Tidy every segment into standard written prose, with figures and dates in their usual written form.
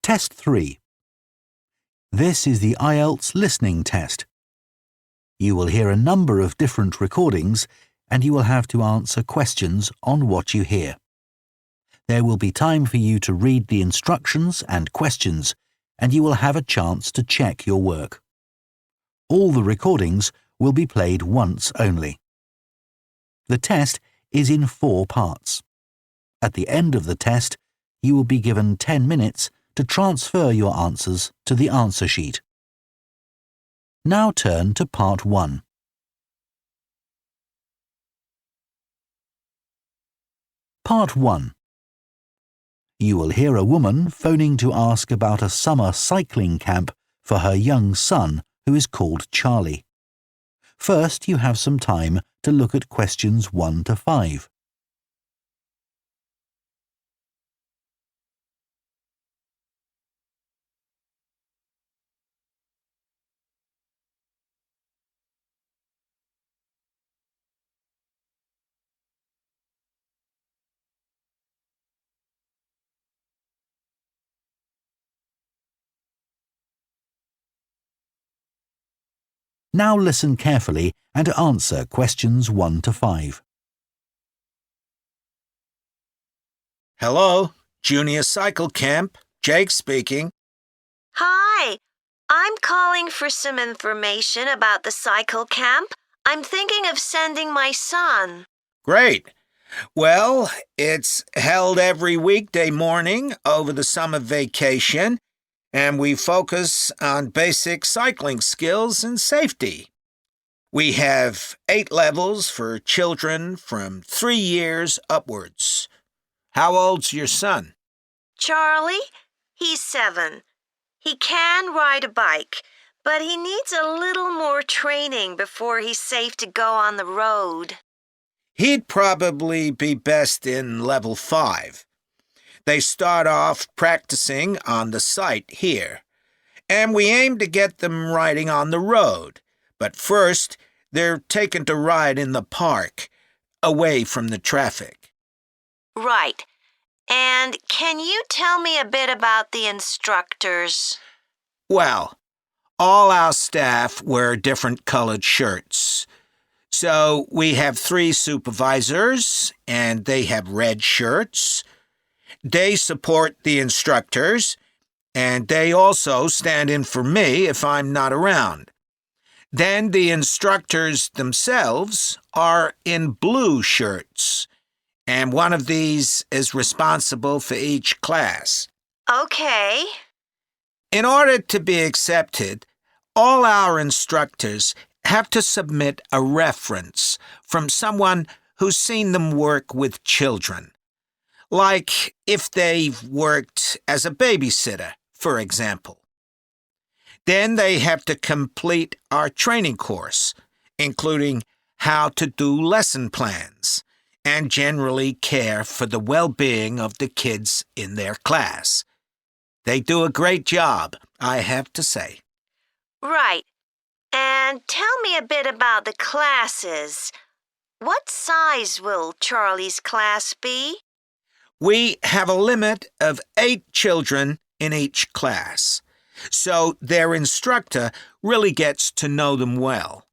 Test 3. This is the IELTS Listening test. You will hear a number of different recordings and you will have to answer questions on what you hear. There will be time for you to read the instructions and questions and you will have a chance to check your work. All the recordings will be played once only. The test is in 4 parts. At the end of the test, you will be given 10 minutes to transfer your answers to the answer sheet. Now turn to Part 1. Part 1. You will hear a woman phoning to ask about a summer cycling camp for her young son who is called Charlie. First, you have some time to look at questions 1 to 5. Now listen carefully and answer questions 1 to 5. Hello, Junior Cycle Camp. Jake speaking. Hi, I'm calling for some information about the cycle camp. I'm thinking of sending my son. Great. Well, it's held every weekday morning over the summer vacation, and we focus on basic cycling skills and safety. We have 8 levels for children from 3 years upwards. How old's your son? Charlie? He's 7. He can ride a bike, but he needs a little more training before he's safe to go on the road. He'd probably be best in level 5. They start off practicing on the site here, and we aim to get them riding on the road. But first, they're taken to ride in the park, away from the traffic. Right. And can you tell me a bit about the instructors? Well, all our staff wear different colored shirts. So we have 3 supervisors, and they have red shirts. They support the instructors, and they also stand in for me if I'm not around. Then the instructors themselves are in blue shirts, and one of these is responsible for each class. Okay. In order to be accepted, all our instructors have to submit a reference from someone who's seen them work with children. Like if they've worked as a babysitter, for example. Then they have to complete our training course, including how to do lesson plans and generally care for the well-being of the kids in their class. They do a great job, I have to say. Right. And tell me a bit about the classes. What size will Charlie's class be? We have a limit of 8 children in each class, so their instructor really gets to know them well.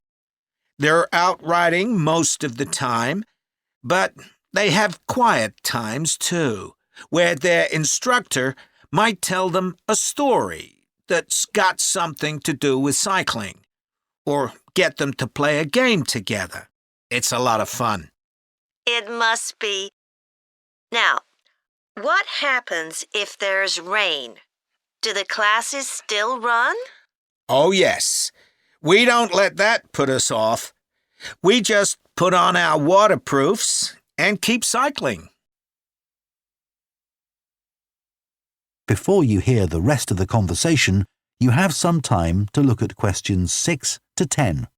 They're out riding most of the time, but they have quiet times too, where their instructor might tell them a story that's got something to do with cycling, or get them to play a game together. It's a lot of fun. It must be. Now, what happens if there's rain? Do the classes still run? Oh, yes. We don't let that put us off. We just put on our waterproofs and keep cycling. Before you hear the rest of the conversation, you have some time to look at questions 6 to 10.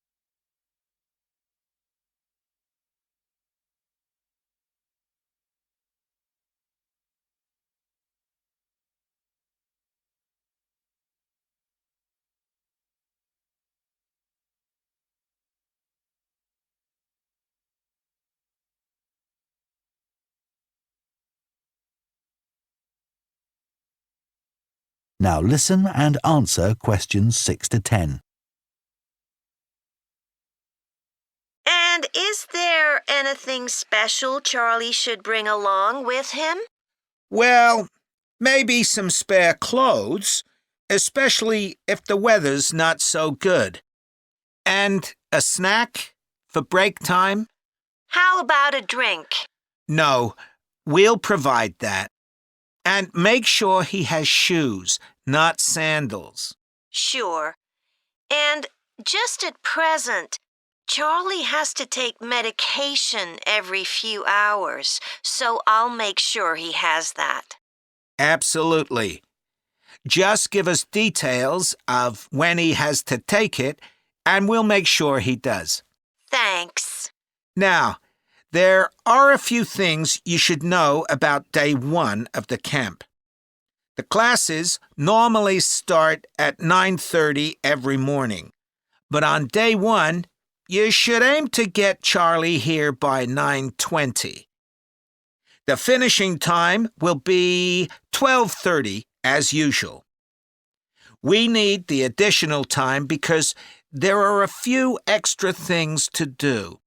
Now listen and answer questions 6 to 10. And is there anything special Charlie should bring along with him? Well, maybe some spare clothes, especially if the weather's not so good. And a snack for break time? How about a drink? No, we'll provide that. And make sure he has shoes, not sandals. Sure. And just at present, Charlie has to take medication every few hours, so I'll make sure he has that. Absolutely. Just give us details of when he has to take it, and we'll make sure he does. Thanks. Now, there are a few things you should know about day 1 of the camp. The classes normally start at 9:30 every morning, but on day 1, you should aim to get Charlie here by 9:20. The finishing time will be 12:30 as usual. We need the additional time because there are a few extra things to do.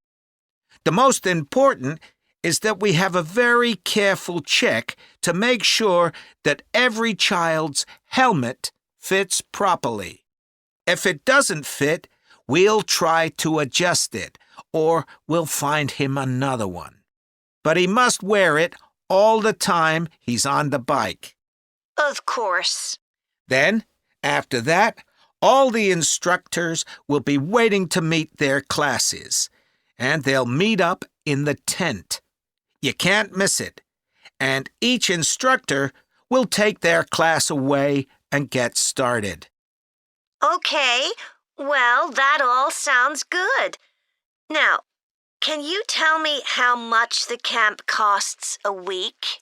The most important is that we have a very careful check to make sure that every child's helmet fits properly. If it doesn't fit, we'll try to adjust it, or we'll find him another one. But he must wear it all the time he's on the bike. Of course. Then, after that, all the instructors will be waiting to meet their classes, and they'll meet up in the tent. You can't miss it, and each instructor will take their class away and get started. Okay, well, that all sounds good. Now, can you tell me how much the camp costs a week?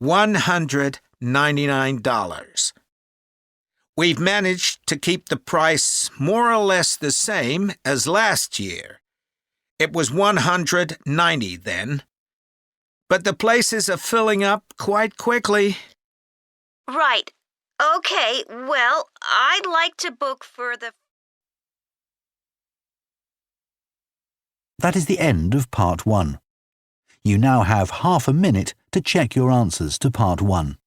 $199. We've managed to keep the price more or less the same as last year. It was $190 then. But the places are filling up quite quickly. Right. Okay, well, I'd like to book for the... That is the end of part 1. You now have half a minute to check your answers to part 1.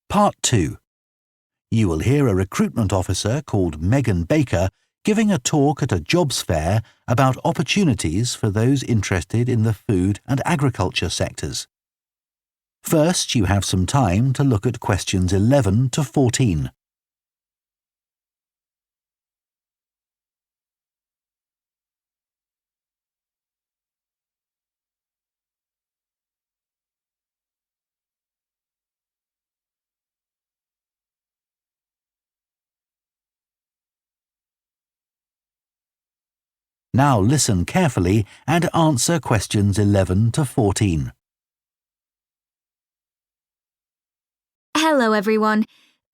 Part 2. You will hear a recruitment officer called Megan Baker giving a talk at a jobs fair about opportunities for those interested in the food and agriculture sectors. First, you have some time to look at questions 11 to 14. Now listen carefully and answer questions 11 to 14. Hello everyone,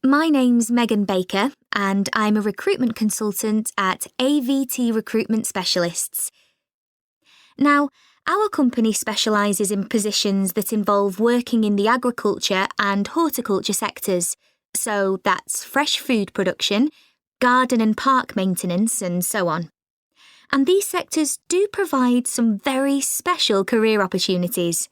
my name's Megan Baker and I'm a recruitment consultant at AVT Recruitment Specialists. Now, our company specialises in positions that involve working in the agriculture and horticulture sectors, so that's fresh food production, garden and park maintenance and so on. And these sectors do provide some very special career opportunities.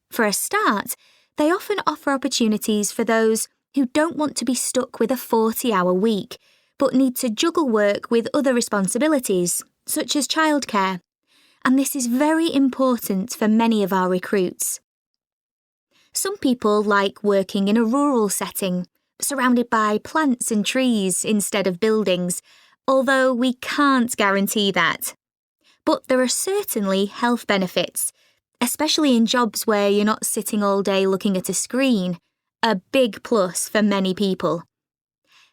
For a start, they often offer opportunities for those who don't want to be stuck with a 40-hour week, but need to juggle work with other responsibilities, such as childcare. And this is very important for many of our recruits. Some people like working in a rural setting, surrounded by plants and trees instead of buildings, although we can't guarantee that. But there are certainly health benefits, especially in jobs where you're not sitting all day looking at a screen, a big plus for many people.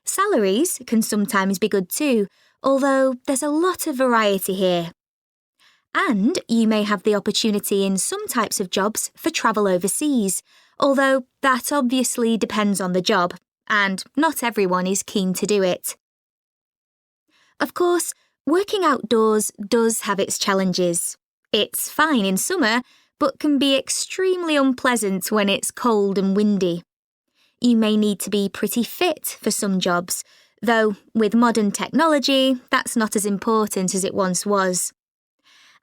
Salaries can sometimes be good too, although there's a lot of variety here. And you may have the opportunity in some types of jobs for travel overseas, although that obviously depends on the job, and not everyone is keen to do it. Of course, working outdoors does have its challenges. It's fine in summer, but can be extremely unpleasant when it's cold and windy. You may need to be pretty fit for some jobs, though with modern technology, that's not as important as it once was.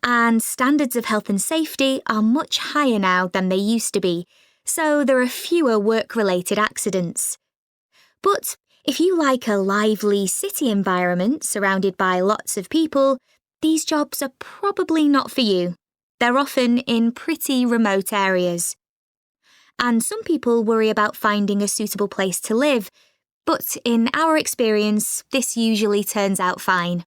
And standards of health and safety are much higher now than they used to be, so there are fewer work-related accidents. But if you like a lively city environment surrounded by lots of people, these jobs are probably not for you. They're often in pretty remote areas. And some people worry about finding a suitable place to live, but in our experience, this usually turns out fine.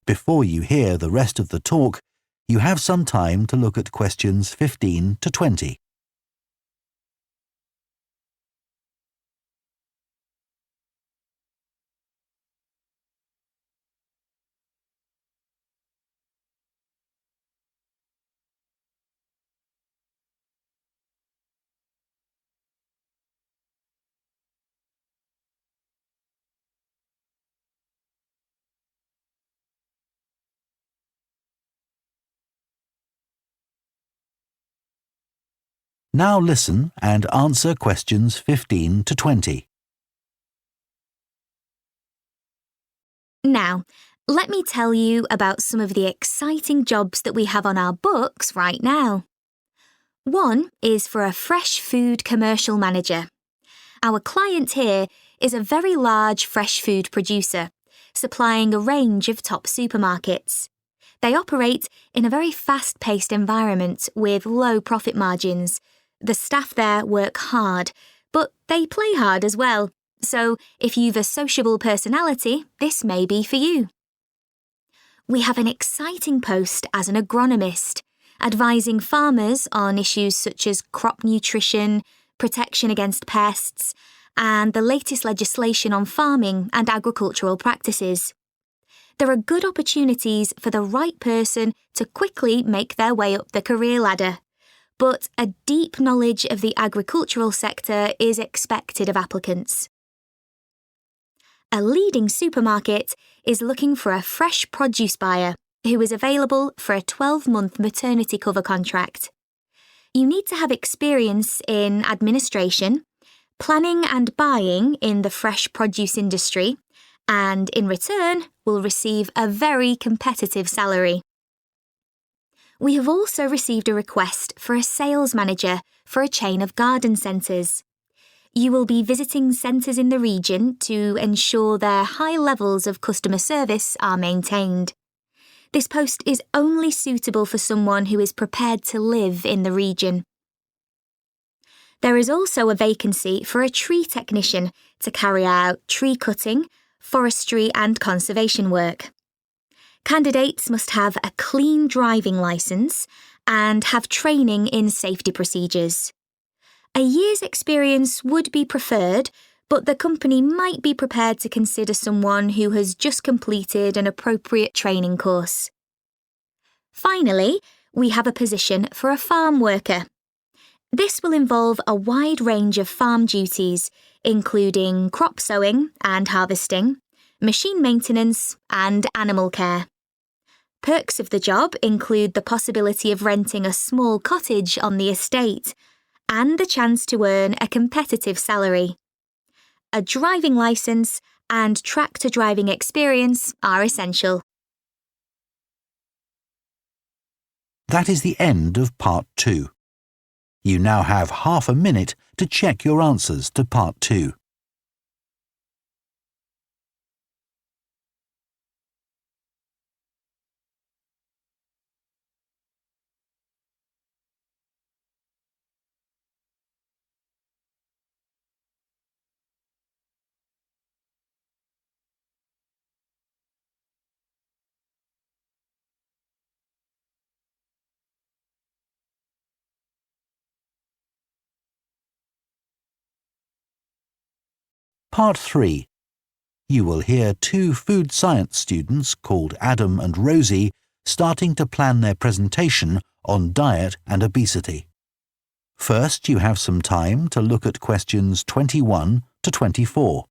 Before you hear the rest of the talk, you have some time to look at questions 15 to 20. Now listen and answer questions 15 to 20. Now, let me tell you about some of the exciting jobs that we have on our books right now. One is for a fresh food commercial manager. Our client here is a very large fresh food producer, supplying a range of top supermarkets. They operate in a very fast-paced environment with low profit margins. The staff there work hard, but they play hard as well. So if you've a sociable personality, this may be for you. We have an exciting post as an agronomist, advising farmers on issues such as crop nutrition, protection against pests, and the latest legislation on farming and agricultural practices. There are good opportunities for the right person to quickly make their way up the career ladder, but a deep knowledge of the agricultural sector is expected of applicants. A leading supermarket is looking for a fresh produce buyer who is available for a 12-month maternity cover contract. You need to have experience in administration, planning and buying in the fresh produce industry, and in return will receive a very competitive salary. We have also received a request for a sales manager for a chain of garden centres. You will be visiting centres in the region to ensure their high levels of customer service are maintained. This post is only suitable for someone who is prepared to live in the region. There is also a vacancy for a tree technician to carry out tree cutting, forestry and conservation work. Candidates must have a clean driving licence and have training in safety procedures. A year's experience would be preferred, but the company might be prepared to consider someone who has just completed an appropriate training course. Finally, we have a position for a farm worker. This will involve a wide range of farm duties, including crop sowing and harvesting, machine maintenance, and animal care. Perks of the job include the possibility of renting a small cottage on the estate and the chance to earn a competitive salary. A driving licence and tractor driving experience are essential. That is the end of Part 2. You now have half a minute to check your answers to Part 2. Part 3. You will hear two food science students called Adam and Rosie starting to plan their presentation on diet and obesity. First, you have some time to look at questions 21 to 24.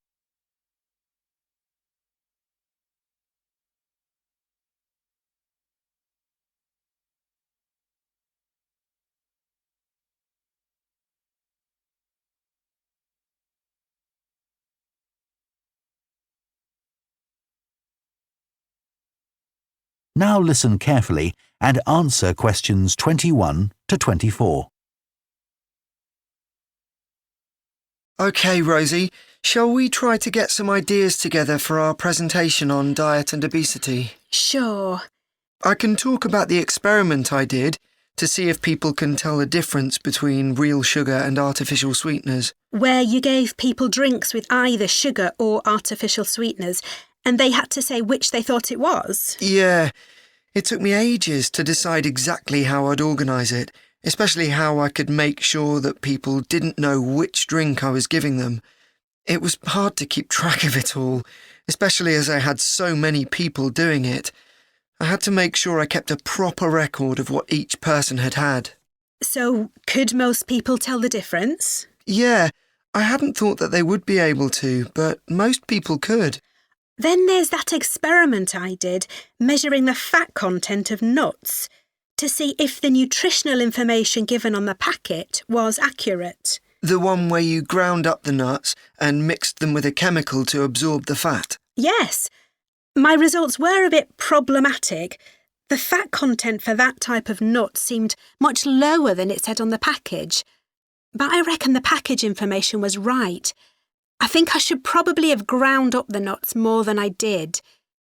Now listen carefully and answer questions 21 to 24. OK, Rosie, shall we try to get some ideas together for our presentation on diet and obesity? Sure. I can talk about the experiment I did to see if people can tell the difference between real sugar and artificial sweeteners. Where you gave people drinks with either sugar or artificial sweeteners, and they had to say which they thought it was? Yeah, it took me ages to decide exactly how I'd organise it, especially how I could make sure that people didn't know which drink I was giving them. It was hard to keep track of it all, especially as I had so many people doing it. I had to make sure I kept a proper record of what each person had had. So, could most people tell the difference? Yeah, I hadn't thought that they would be able to, but most people could. Then there's that experiment I did, measuring the fat content of nuts, to see if the nutritional information given on the packet was accurate. The one where you ground up the nuts and mixed them with a chemical to absorb the fat? Yes. My results were a bit problematic. The fat content for that type of nut seemed much lower than it said on the package. But I reckon the package information was right. I think I should probably have ground up the nuts more than I did.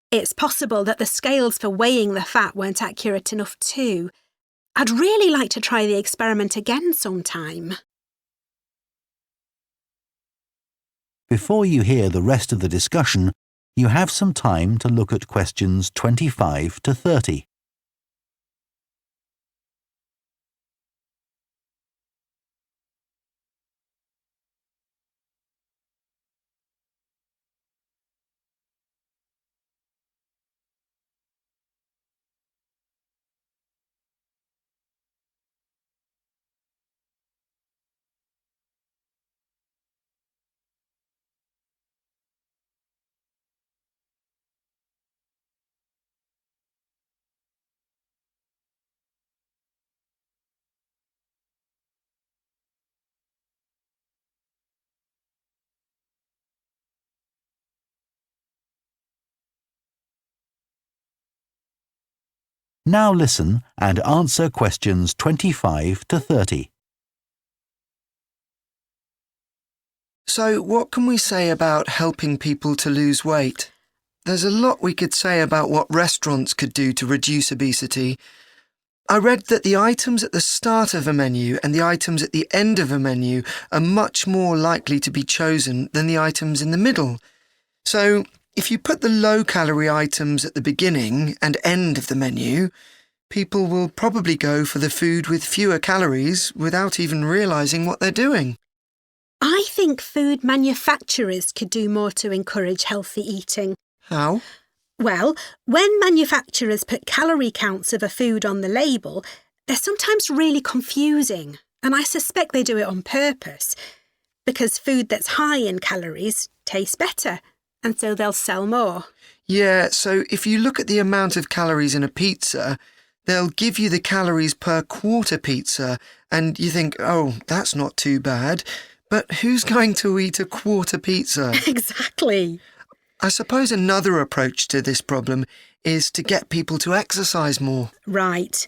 It's possible that the scales for weighing the fat weren't accurate enough too. I'd really like to try the experiment again sometime. Before you hear the rest of the discussion, you have some time to look at questions 25 to 30. Now listen and answer questions 25 to 30. So, what can we say about helping people to lose weight? There's a lot we could say about what restaurants could do to reduce obesity. I read that the items at the start of a menu and the items at the end of a menu are much more likely to be chosen than the items in the middle. So, if you put the low-calorie items at the beginning and end of the menu, people will probably go for the food with fewer calories without even realising what they're doing. I think food manufacturers could do more to encourage healthy eating. How? Well, when manufacturers put calorie counts of a food on the label, they're sometimes really confusing, and I suspect they do it on purpose, because food that's high in calories tastes better, and so they'll sell more. Yeah, so if you look at the amount of calories in a pizza, they'll give you the calories per quarter pizza, and you think, oh, that's not too bad. But who's going to eat a quarter pizza? Exactly. I suppose another approach to this problem is to get people to exercise more. Right.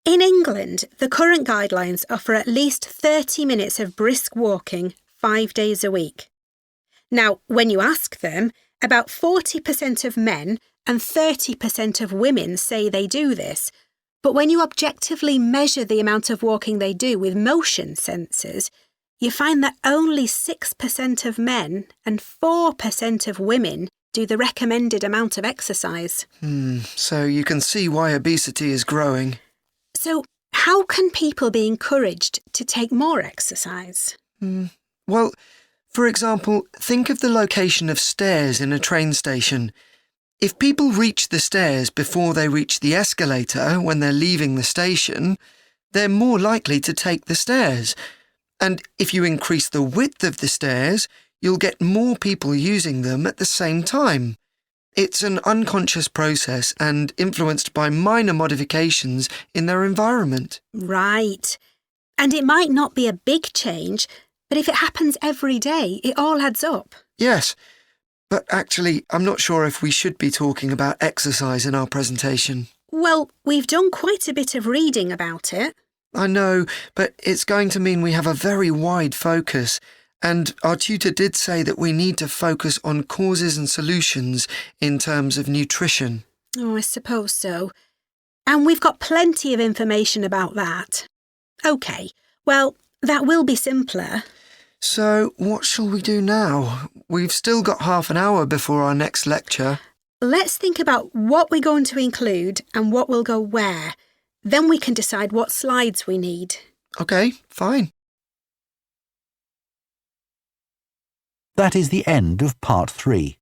In England, the current guidelines offer at least 30 minutes of brisk walking 5 days a week. Now, when you ask them, about 40% of men and 30% of women say they do this. But when you objectively measure the amount of walking they do with motion sensors, you find that only 6% of men and 4% of women do the recommended amount of exercise. So you can see why obesity is growing. So how can people be encouraged to take more exercise? Well, For example, think of the location of stairs in a train station. If people reach the stairs before they reach the escalator when they're leaving the station, they're more likely to take the stairs. And if you increase the width of the stairs, you'll get more people using them at the same time. It's an unconscious process and influenced by minor modifications in their environment. Right. And it might not be a big change, but if it happens every day, it all adds up. Yes, but actually, I'm not sure if we should be talking about exercise in our presentation. Well, we've done quite a bit of reading about it. I know, but it's going to mean we have a very wide focus, and our tutor did say that we need to focus on causes and solutions in terms of nutrition. Oh, I suppose so. And we've got plenty of information about that. OK, well, that will be simpler. So, what shall we do now? We've still got half an hour before our next lecture. Let's think about what we're going to include and what will go where. Then we can decide what slides we need. OK, fine. That is the end of Part 3.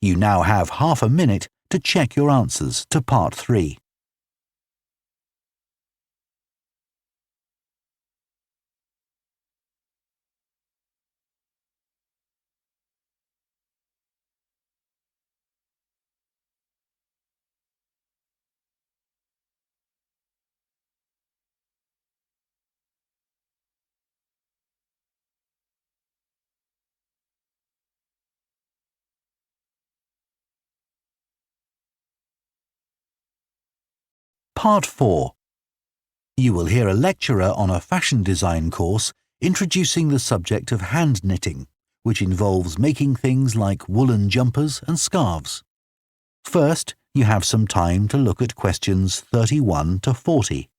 You now have half a minute to check your answers to Part 3. Part 4. You will hear a lecturer on a fashion design course introducing the subject of hand knitting, which involves making things like woolen jumpers and scarves. First, you have some time to look at questions 31 to 40.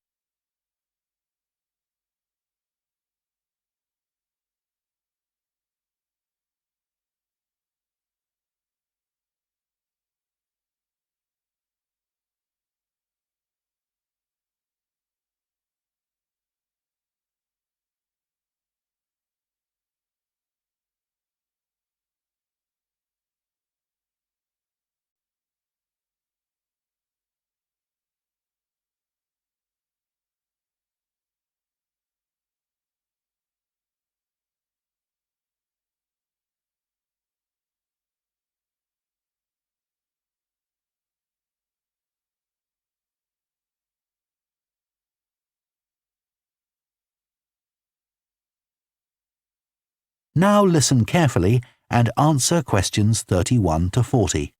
Now listen carefully and answer questions 31 to 40.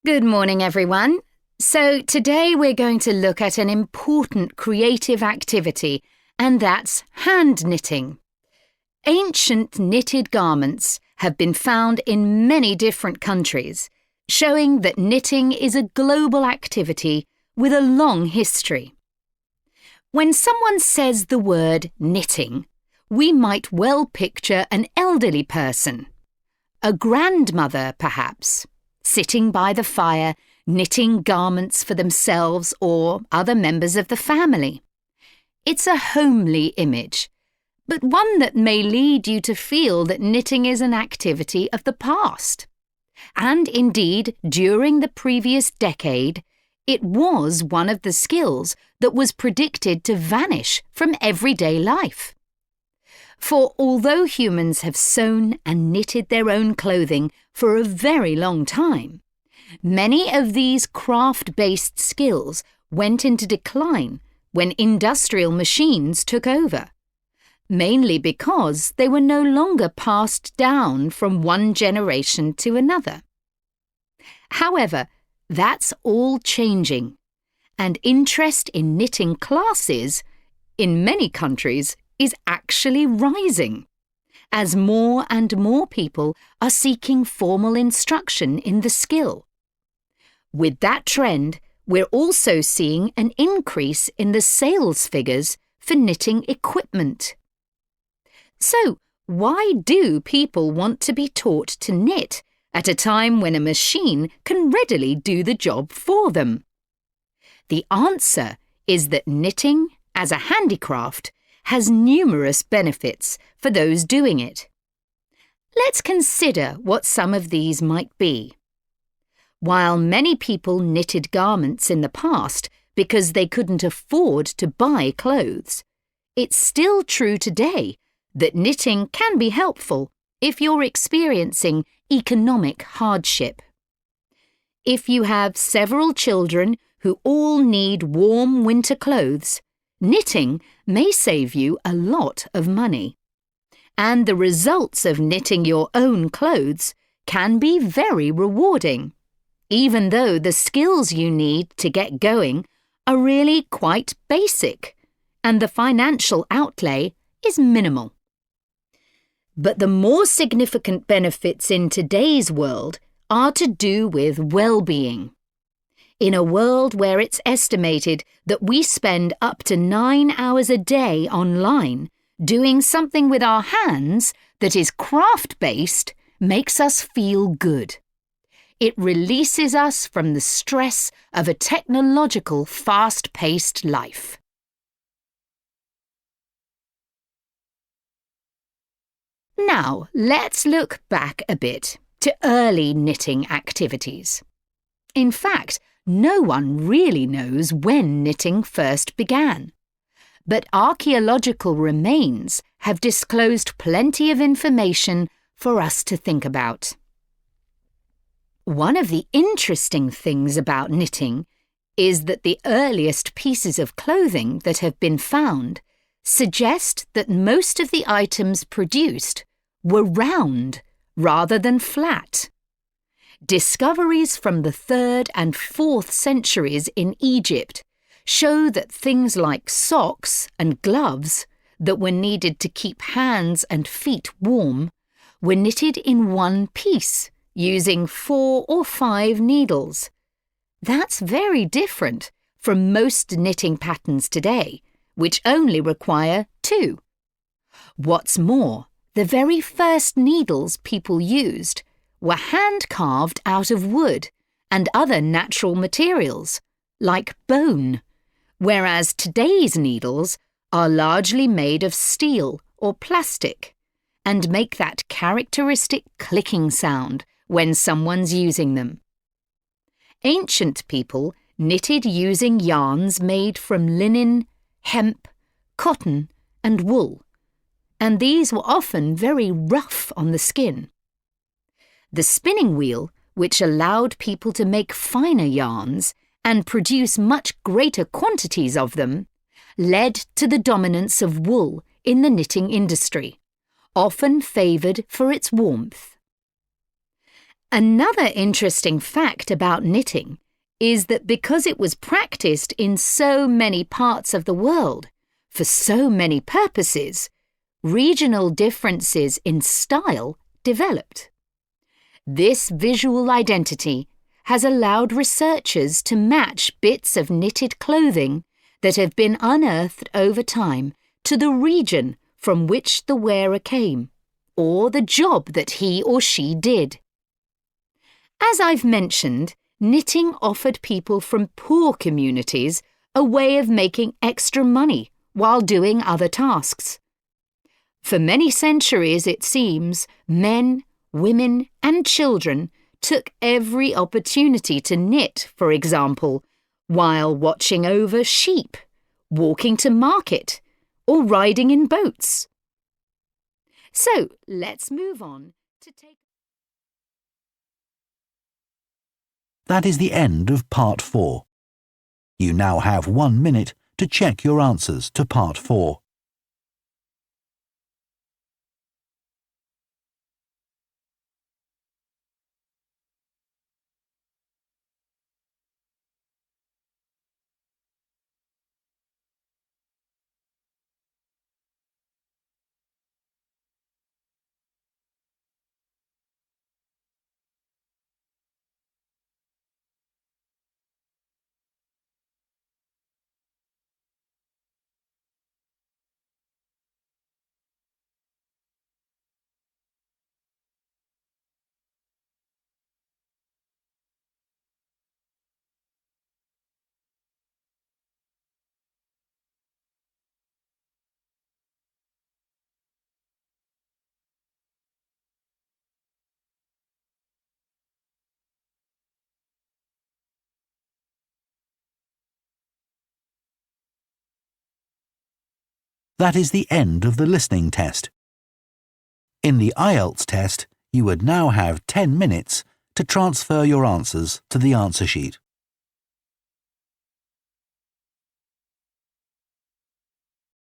Good morning, everyone. So today we're going to look at an important creative activity, and that's hand knitting. Ancient knitted garments have been found in many different countries, showing that knitting is a global activity with a long history. When someone says the word knitting, we might well picture an elderly person, a grandmother perhaps, sitting by the fire knitting garments for themselves or other members of the family. It's a homely image, but one that may lead you to feel that knitting is an activity of the past. And indeed, during the previous decade, it was one of the skills that was predicted to vanish from everyday life. For although humans have sewn and knitted their own clothing for a very long time, many of these craft-based skills went into decline when industrial machines took over, mainly because they were no longer passed down from one generation to another. However, that's all changing, and interest in knitting classes, in many countries, is actually rising, as more and more people are seeking formal instruction in the skill. With that trend, we're also seeing an increase in the sales figures for knitting equipment. So, why do people want to be taught to knit at a time when a machine can readily do the job for them? The answer is that knitting, as a handicraft, has numerous benefits for those doing it. Let's consider what some of these might be. While many people knitted garments in the past because they couldn't afford to buy clothes, it's still true today that knitting can be helpful if you're experiencing economic hardship. If you have several children who all need warm winter clothes, knitting may save you a lot of money. And the results of knitting your own clothes can be very rewarding, even though the skills you need to get going are really quite basic and the financial outlay is minimal. But the more significant benefits in today's world are to do with well-being. In a world where it's estimated that we spend up to 9 hours a day online, doing something with our hands that is craft-based makes us feel good. It releases us from the stress of a technological, fast-paced life. Now, let's look back a bit to early knitting activities. In fact, no one really knows when knitting first began. But archaeological remains have disclosed plenty of information for us to think about. One of the interesting things about knitting is that the earliest pieces of clothing that have been found suggest that most of the items produced were round rather than flat. Discoveries from the 3rd and 4th centuries in Egypt show that things like socks and gloves that were needed to keep hands and feet warm were knitted in one piece using 4 or 5 needles. That's very different from most knitting patterns today, which only require 2. What's more, the very first needles people used were hand-carved out of wood and other natural materials, like bone, whereas today's needles are largely made of steel or plastic and make that characteristic clicking sound when someone's using them. Ancient people knitted using yarns made from linen, hemp, cotton, and wool, and these were often very rough on the skin. The spinning wheel, which allowed people to make finer yarns and produce much greater quantities of them, led to the dominance of wool in the knitting industry, often favoured for its warmth. Another interesting fact about knitting is that because it was practiced in so many parts of the world, for so many purposes, regional differences in style developed. This visual identity has allowed researchers to match bits of knitted clothing that have been unearthed over time to the region from which the wearer came, or the job that he or she did. As I've mentioned, knitting offered people from poor communities a way of making extra money while doing other tasks. For many centuries, it seems, men, women, and children took every opportunity to knit, for example, while watching over sheep, walking to market, or riding in boats. So, let's move on to take... That is the end of Part 4. You now have 1 minute to check your answers to Part 4. That is the end of the listening test. In the IELTS test, you would now have 10 minutes to transfer your answers to the answer sheet.